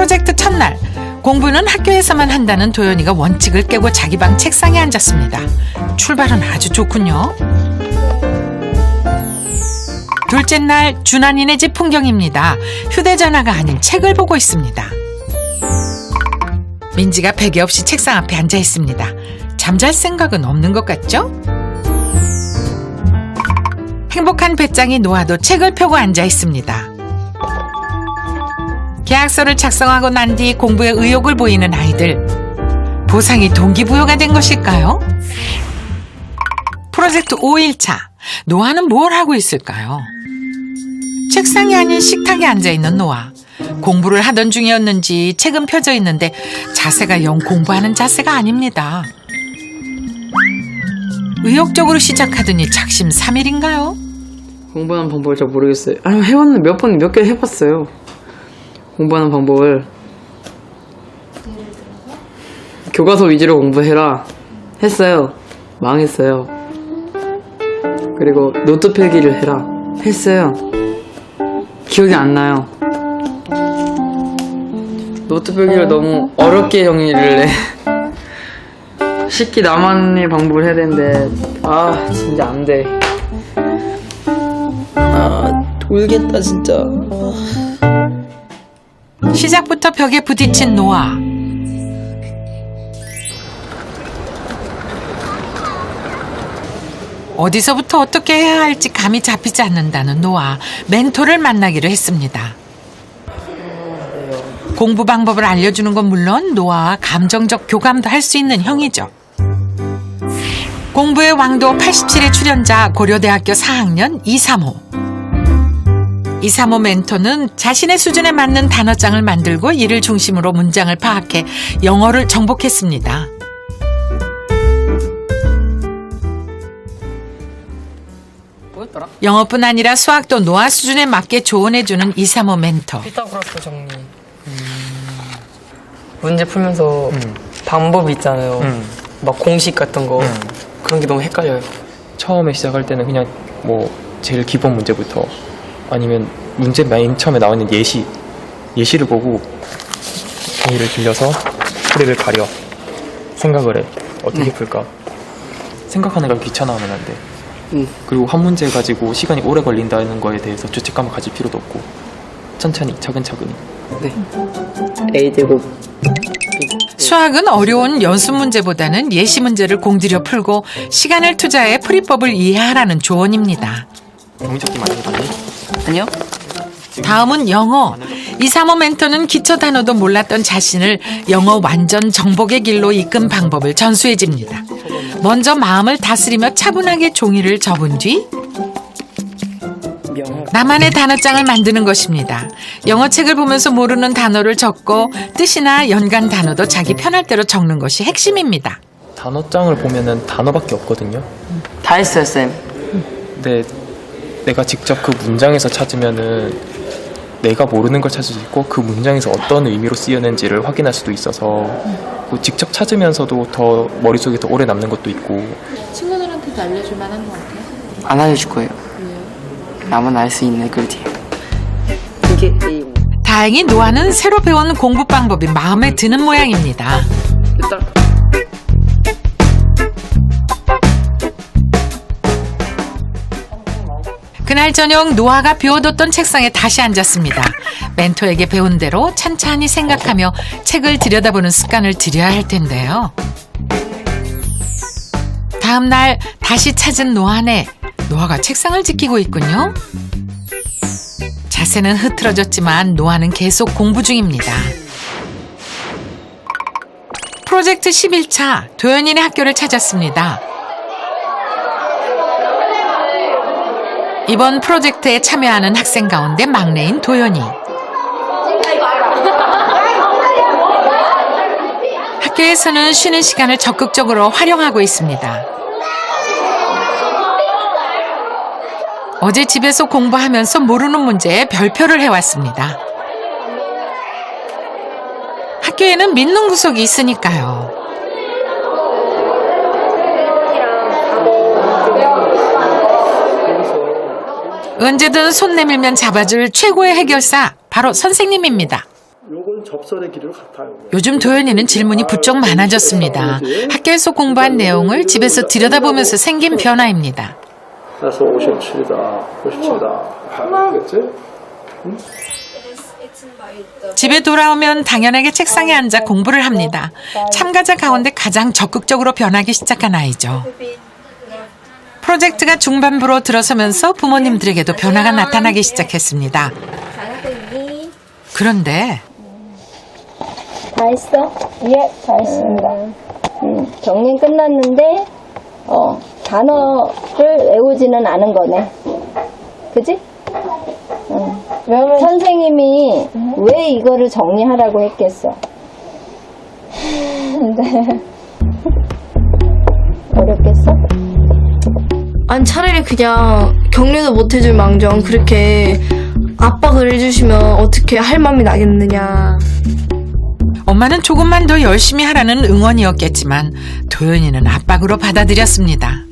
프로젝트 첫날, 공부는 학교에서만 한다는 도연이가 원칙을 깨고 자기 방 책상에 앉았습니다. 출발은 아주 좋군요. 둘째 날, 준환이네 집 풍경입니다. 휴대전화가 아닌 책을 보고 있습니다. 민지가 베개 없이 책상 앞에 앉아 있습니다. 잠잘 생각은 없는 것 같죠? 행복한 배짱이 노아도 책을 펴고 앉아 있습니다. 계약서를 작성하고 난 뒤 공부에 의욕을 보이는 아이들. 보상이 동기부여가 된 것일까요? 프로젝트 5일차. 노아는 뭘 하고 있을까요? 책상이 아닌 식탁에 앉아있는 노아. 공부를 하던 중이었는지 책은 펴져 있는데 자세가 영 공부하는 자세가 아닙니다. 의욕적으로 시작하더니 작심삼일인가요? 공부하는 방법을 잘 모르겠어요. 아니, 해봤는데 몇 개 해봤어요. 공부하는 방법을. 교과서 위주로 공부해라 했어요. 망했어요. 그리고 노트 필기를 해라 했어요. 기억이 안 나요. 노트 필기를 너무 어렵게 정리를 해. 쉽게 나만의 방법을 해야 되는데 진짜 안 돼. 울겠다 진짜. 시작부터 벽에 부딪힌 노아. 어디서부터 어떻게 해야 할지 감이 잡히지 않는다는 노아. 멘토를 만나기로 했습니다. 공부 방법을 알려주는 건 물론 노아와 감정적 교감도 할 수 있는 형이죠. 공부의 왕도 87의 출연자 고려대학교 4학년 이삼호. 이삼호 멘토는 자신의 수준에 맞는 단어장을 만들고 이를 중심으로 문장을 파악해 영어를 정복했습니다. 뭐였더라? 영어뿐 아니라 수학도 노아 수준에 맞게 조언해주는 이삼호 멘토. 피타고라스 정리. 문제 풀면서 방법이 있잖아요. 막 공식 같은 거. 그런 게 너무 헷갈려요. 처음에 시작할 때는 그냥 뭐 제일 기본 문제부터 아니면 문제 맨 처음에 나오는 예시를 보고 종이를 빌려서 뿌리를 가려 생각을 해. 어떻게 풀까? 생각하는 걸 귀찮아하면 안 돼. 그리고 한 문제 가지고 시간이 오래 걸린다는 거에 대해서 죄책감을 가질 필요도 없고 천천히 차근차근히. 네. A제곱. 수학은 어려운 연습 문제보다는 예시 문제를 공들여 풀고 시간을 투자해 풀이법을 이해하라는 조언입니다. 종이접기 많이 해봤니? 아니요? 다음은 영어. 이삼호 멘토는 기초 단어도 몰랐던 자신을 영어 완전 정복의 길로 이끈 방법을 전수해집니다. 먼저 마음을 다스리며 차분하게 종이를 접은 뒤 나만의 단어장을 만드는 것입니다. 영어책을 보면서 모르는 단어를 적고 뜻이나 연관 단어도 자기 편할 대로 적는 것이 핵심입니다. 단어장을 보면은 단어밖에 없거든요. 다 했어요, 쌤. 근데 내가 직접 그 문장에서 찾으면은 내가 모르는 걸 찾을 수 있고 그 문장에서 어떤 의미로 쓰였는지를 확인할 수도 있어서 직접 찾으면서도 더 머릿속에 더 오래 남는 것도 있고. 친구들한테도 알려줄 만한 것 같아요. 안 알려줄 거예요. 나만 알 수 있는 글이에요. 이게 A. 다행히 노아는 새로 배운 공부 방법이 마음에 드는 모양입니다. 일단 그날 저녁 노아가 비워뒀던 책상에 다시 앉았습니다. 멘토에게 배운 대로 찬찬히 생각하며 책을 들여다보는 습관을 들여야 할 텐데요. 다음 날 다시 찾은 노아네. 노아가 책상을 지키고 있군요. 자세는 흐트러졌지만 노아는 계속 공부 중입니다. 프로젝트 11차 도연이네 학교를 찾았습니다. 이번 프로젝트에 참여하는 학생 가운데 막내인 도연이. 학교에서는 쉬는 시간을 적극적으로 활용하고 있습니다. 어제 집에서 공부하면서 모르는 문제에 별표를 해왔습니다. 학교에는 믿는 구석이 있으니까요. 언제든 손 내밀면 잡아줄 최고의 해결사, 바로 선생님입니다. 요걸 접선의 길을 같아요. 요즘 도연이는 질문이 부쩍 많아졌습니다. 학교에서 공부한 내용을 집에서 들여다보면서 생긴 변화입니다. 그래서 57이다. 57이다. 알겠지? 집에 돌아오면 당연하게 책상에 앉아 공부를 합니다. 참가자 가운데 가장 적극적으로 변하기 시작한 아이죠. 프로젝트가 중반부로 들어서면서 부모님들에게도 변화가 나타나기 시작했습니다. 그런데 다 했어? 예, 다 했습니다. 정리 끝났는데, 단어를 외우지는 않은 거네. 그지? 선생님이 왜 이거를 정리하라고 했겠어? 어렵겠어? 아니 차라리 그냥 격려도 못 해줄 망정 그렇게 압박을 해주시면 어떻게 할 마음이 나겠느냐. 엄마는 조금만 더 열심히 하라는 응원이었겠지만 도연이는 압박으로 받아들였습니다.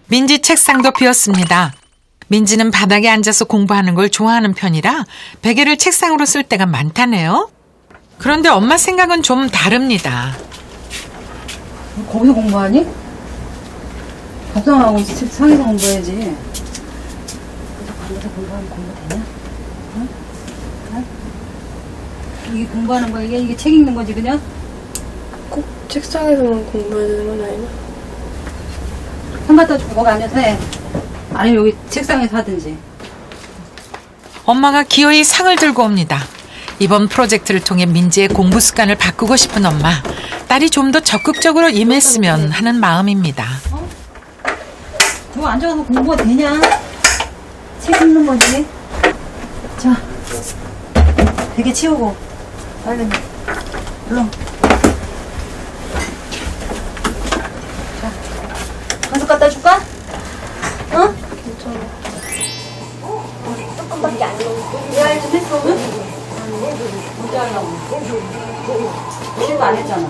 민지 책상도 비었습니다. 민지는 바닥에 앉아서 공부하는 걸 좋아하는 편이라 베개를 책상으로 쓸 때가 많다네요. 그런데 엄마 생각은 좀 다릅니다. 거기서 공부하니? 밥상하고 상에서 공부해야지. 거기서 공부하면 공부 되냐? 응? 응? 이게 공부하는 거야? 이게 책 읽는 거지 그냥? 꼭 책상에서만 공부해야 되는 건 아니나? 한 갖다 주고 거기 앉아서 해. 아니면 여기 책상에서 하든지. 엄마가 기어이 상을 들고 옵니다. 이번 프로젝트를 통해 민지의 공부 습관을 바꾸고 싶은 엄마. 딸이 좀 더 적극적으로 임했으면 하는 마음입니다. 너 앉아서 공부가 되냐? 책 읽는 거지. 자, 베개 치우고 빨리 물론. 자, 간식 갖다 줄까? 응? 괜찮아. 조금밖에 안 넣었어. 왜 좀 했어? 응? 언제 하려고? 시도 안 했잖아.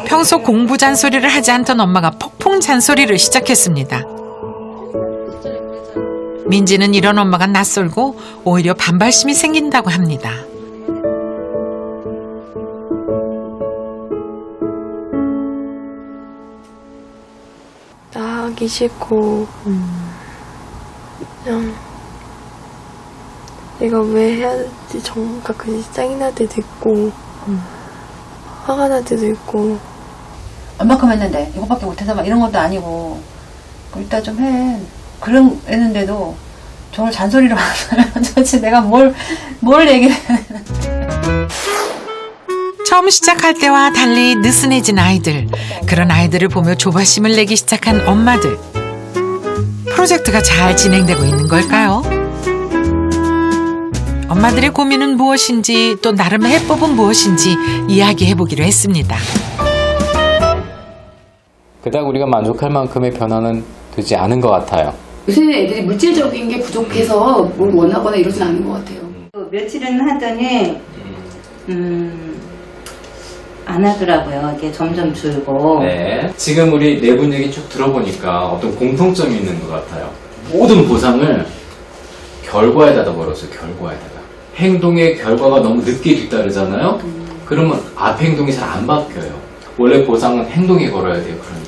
평소 공부 잔소리를 하지 않던 엄마가 폭풍 잔소리를 시작했습니다. 민지는 이런 엄마가 낯설고 오히려 반발심이 생긴다고 합니다. 나가기 싫고 그냥 내가 왜 해야 될지 정말 가끔씩 짜증 날 때도 있고 화가 날 때도 있고. 얼마큼 했는데 이거밖에 못해서 막 이런 것도 아니고 이따 좀 해. 그런 했는데도 저걸 잔소리로 하면 도대체 내가 뭘 얘기를 해. 처음 시작할 때와 달리 느슨해진 아이들. 그런 아이들을 보며 조바심을 내기 시작한 엄마들. 프로젝트가 잘 진행되고 있는 걸까요? 엄마들의 고민은 무엇인지 또 나름의 해법은 무엇인지 이야기해보기로 했습니다. 그닥 우리가 만족할 만큼의 변화는 되지 않은 것 같아요. 요새 애들이 물질적인 게 부족해서 뭘 원하거나 이러진 않은 것 같아요. 며칠은 하더니 안 하더라고요. 이게 점점 줄고. 네. 지금 우리 네 분 얘기 쭉 들어보니까 어떤 공통점이 있는 것 같아요. 모든 보상을 결과에다가 걸었어요. 결과에다가. 행동의 결과가 너무 늦게 뒤따르잖아요. 그러면 앞 행동이 잘 안 바뀌어요. 원래 보상은 행동에 걸어야 돼요. 그러니까.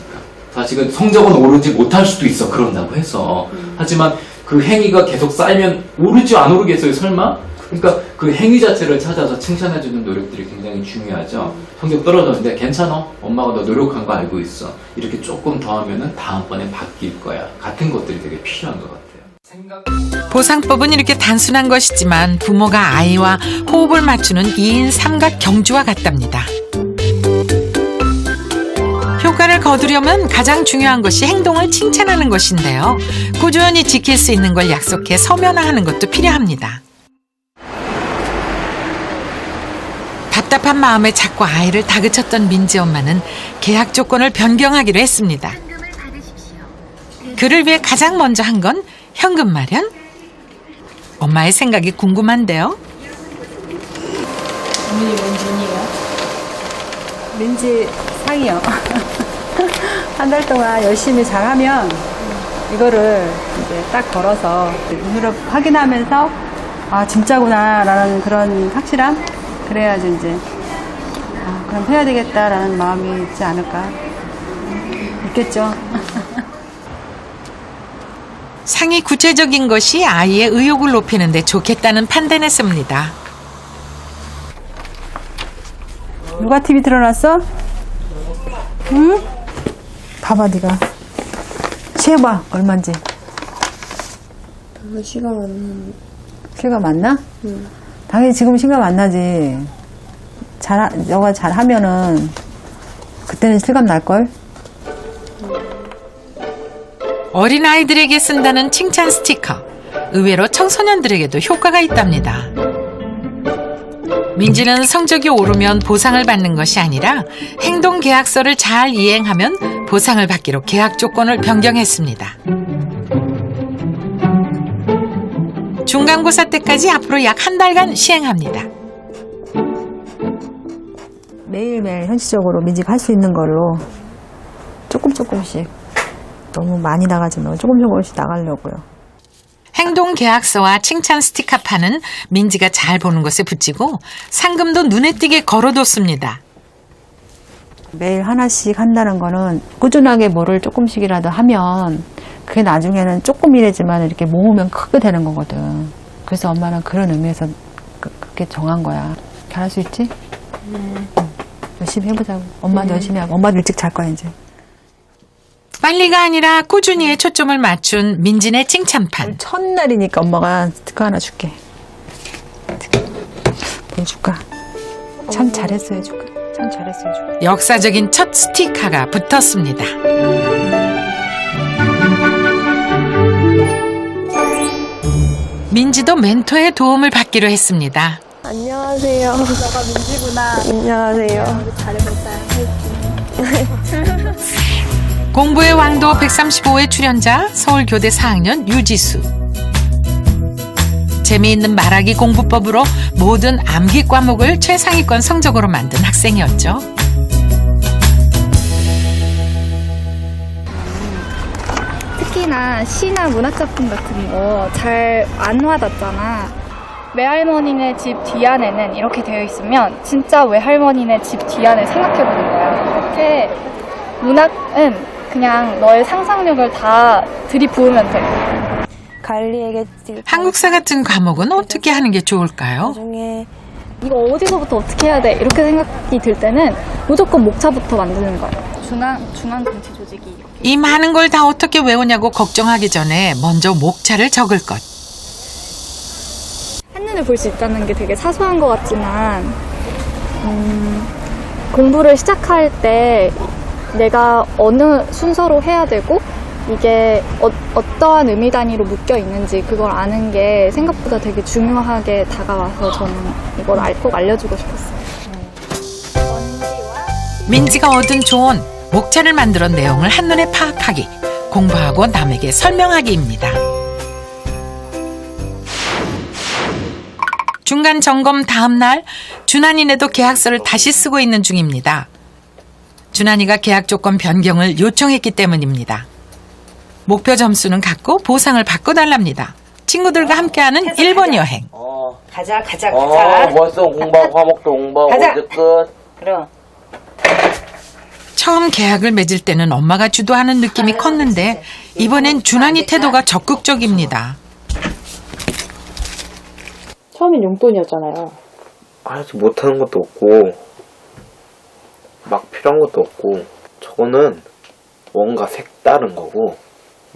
사실은 성적은 오르지 못할 수도 있어. 그런다고 해서. 하지만 그 행위가 계속 쌓이면 오르지 안 오르겠어요. 설마? 그러니까 그 행위 자체를 찾아서 칭찬해주는 노력들이 굉장히 중요하죠. 성적 떨어졌는데 괜찮아. 엄마가 너 노력한 거 알고 있어. 이렇게 조금 더 하면은 다음번에 바뀔 거야. 같은 것들이 되게 필요한 것 같아요. 보상법은 이렇게 단순한 것이지만 부모가 아이와 호흡을 맞추는 2인 삼각 경주와 같답니다. 효과를 거두려면 가장 중요한 것이 행동을 칭찬하는 것인데요. 꾸준히 지킬 수 있는 걸 약속해 서면화하는 것도 필요합니다. 답답한 마음에 자꾸 아이를 다그쳤던 민지 엄마는 계약 조건을 변경하기로 했습니다. 그를 위해 가장 먼저 한 건 현금 마련? 엄마의 생각이 궁금한데요. 어머니 뭔 돈이에요? 민지 상이요. 한 달 동안 열심히 잘하면 이거를 이제 딱 걸어서 눈으로 확인하면서 아 진짜구나라는 그런 확실함 그래야지 이제 그럼 해야 되겠다라는 마음이 있지 않을까 있겠죠. 상이 구체적인 것이 아이의 의욕을 높이는 데 좋겠다는 판단했습니다. 누가 TV 틀어놨어? 응? 봐봐 네가 세봐 얼만지. 시간 안 실감 안 나? 당연히 지금 실감 안 나지. 너가 잘하면은 그때는 실감 날걸? 어린아이들에게 쓴다는 칭찬 스티커. 의외로 청소년들에게도 효과가 있답니다. 민지는 성적이 오르면 보상을 받는 것이 아니라 행동 계약서를 잘 이행하면 보상을 받기로 계약 조건을 변경했습니다. 중간고사 때까지 앞으로 약 한 달간 시행합니다. 매일매일 현실적으로 민지가 할 수 있는 걸로 조금씩 너무 많이 나가지 말고 조금씩 나가려고요. 행동 계약서와 칭찬 스티커판은 민지가 잘 보는 곳에 붙이고 상금도 눈에 띄게 걸어뒀습니다. 매일 하나씩 한다는 거는 꾸준하게 뭐를 조금씩이라도 하면 그게 나중에는 조금이라지만 이렇게 모으면 크게 되는 거거든. 그래서 엄마는 그런 의미에서 그렇게 정한 거야. 잘할 수 있지? 열심히 해보자고. 엄마도 열심히 하고. 엄마도 일찍 잘 거야 이제. 빨리가 아니라 꾸준히에 초점을 맞춘 민진의 칭찬판. 첫날이니까 엄마가 스티커 하나 줄게. 보여줄까? 참 잘했어 해줄까? 참 잘했어 해줄까? 역사적인 첫 스티커가 붙었습니다. 민지도 멘토의 도움을 받기로 했습니다. 안녕하세요. 너가 민지구나. 안녕하세요. 공부의 왕도 135회 출연자 서울교대 4학년 유지수. 재미있는 말하기 공부법으로 모든 암기 과목을 최상위권 성적으로 만든 학생이었죠. 특히나 시나 문학작품 같은 거 잘 안 와닿잖아. 외할머니네 집 뒤안에는 이렇게 되어 있으면 진짜 외할머니네 집 뒤안을 생각해보는 거야. 이렇게 문학은 그냥 너의 상상력을 다 들이부으면 돼. 관리에게 한국사 같은 과목은 어떻게 하는 게 좋을까요? 나중에 이거 어디서부터 어떻게 해야 돼? 이렇게 생각이 들 때는 무조건 목차부터 만드는 거야. 중앙 정치 조직이 이렇게. 이 많은 걸 다 어떻게 외우냐고 걱정하기 전에 먼저 목차를 적을 것. 한눈에 볼 수 있다는 게 되게 사소한 것 같지만 공부를 시작할 때 내가 어느 순서로 해야 되고 이게 어떠한 의미 단위로 묶여 있는지 그걸 아는 게 생각보다 되게 중요하게 다가와서 저는 이걸 꼭 알려주고 싶었어요. 민지가 얻은 조언, 목차를 만들어 내용을 한눈에 파악하기, 공부하고 남에게 설명하기입니다. 중간 점검 다음 날 준환이네도 계약서를 다시 쓰고 있는 중입니다. 준환이가 계약 조건 변경을 요청했기 때문입니다. 목표 점수는 같고 보상을 바꿔달랍니다. 친구들과 함께하는 일본 여행. 가자. 벌써 공부하고 과목도 공부하고 가자. 이제 끝. 그럼. 처음 계약을 맺을 때는 엄마가 주도하는 느낌이 컸는데 이번엔 준환이 태도가 적극적입니다. 처음엔 용돈이었잖아요. 아직 못하는 것도 없고 막 필요한 것도 없고 저거는 뭔가 색다른 거고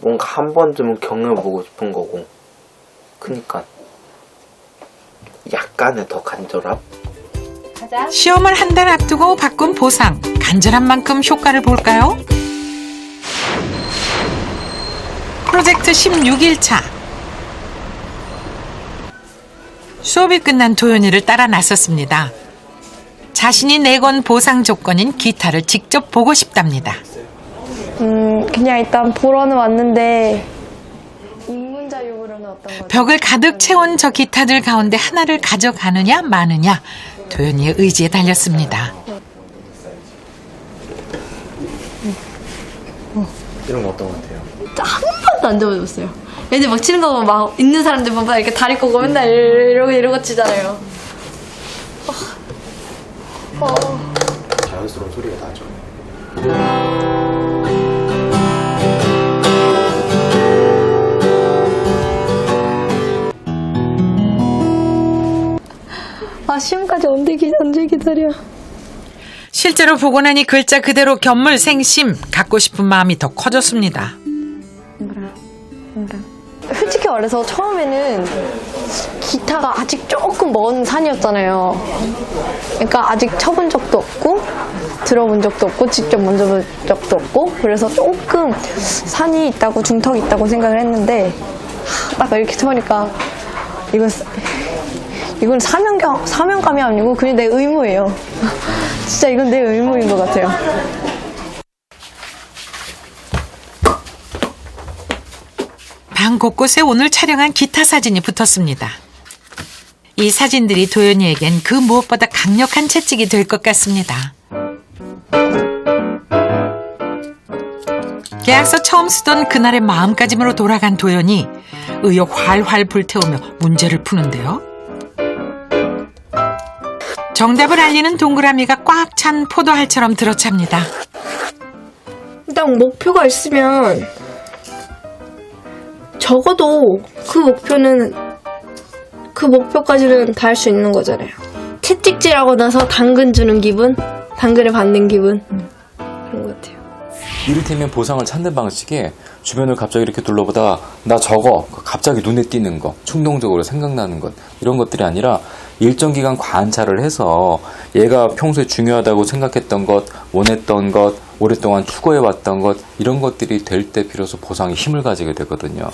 뭔가 한 번쯤은 경험해보고 싶은 거고 그니까 약간의 더 간절함? 시험을 한 달 앞두고 바꾼 보상, 간절한 만큼 효과를 볼까요? 프로젝트 16일차. 수업이 끝난 도연이를 따라 나섰습니다. 자신이 내건 보상 조건인 기타를 직접 보고 싶답니다. 그냥 일단 보러는 왔는데 입문자용으로는 어떤 거죠? 벽을 가득 채운 저 기타들 가운데 하나를 가져가느냐 마느냐 도연이의 의지에 달렸습니다. 이런 거 어떤 것 같아요? 한 번도 안 잡아줬어요. 애들 막 치는 거 보면 막 있는 사람들 보면 이렇게 다리 꼬고 맨날 이러고 치잖아요. 자연스러운 소리가 나죠. 시험까지 언제 기다려. 실제로 보고 나니 글자 그대로 견물생심 갖고 싶은 마음이 더 커졌습니다. 솔직히 말해서 처음에는 기타가 아직 조금 먼 산이었잖아요. 그러니까 아직 쳐본 적도 없고 들어본 적도 없고 직접 만져본 적도 없고 그래서 조금 산이 있다고 중턱이 있다고 생각을 했는데 딱 이렇게 쳐보니까 이건 사명감이 아니고 그냥 내 의무예요. 진짜 이건 내 의무인 것 같아요. 방 곳곳에 오늘 촬영한 기타 사진이 붙었습니다. 이 사진들이 도연이에겐 그 무엇보다 강력한 채찍이 될 것 같습니다. 계약서 처음 쓰던 그날의 마음가짐으로 돌아간 도연이 의욕 활활 불태우며 문제를 푸는데요. 정답을 알리는 동그라미가 꽉 찬 포도알처럼 들어찹니다. 일단 목표가 있으면 적어도 그 목표까지는 다 할 수 있는 거잖아요. 채찍질하고 나서 당근 주는 기분, 당근을 받는 기분 그런 것 같아요. 이를테면 보상을 찾는 방식이 주변을 갑자기 이렇게 둘러보다가 나 저거 갑자기 눈에 띄는 거 충동적으로 생각나는 것 이런 것들이 아니라 일정 기간 관찰을 해서 얘가 평소에 중요하다고 생각했던 것 원했던 것 오랫동안 추구해왔던 것 이런 것들이 될 때 비로소 보상이 힘을 가지게 되거든요.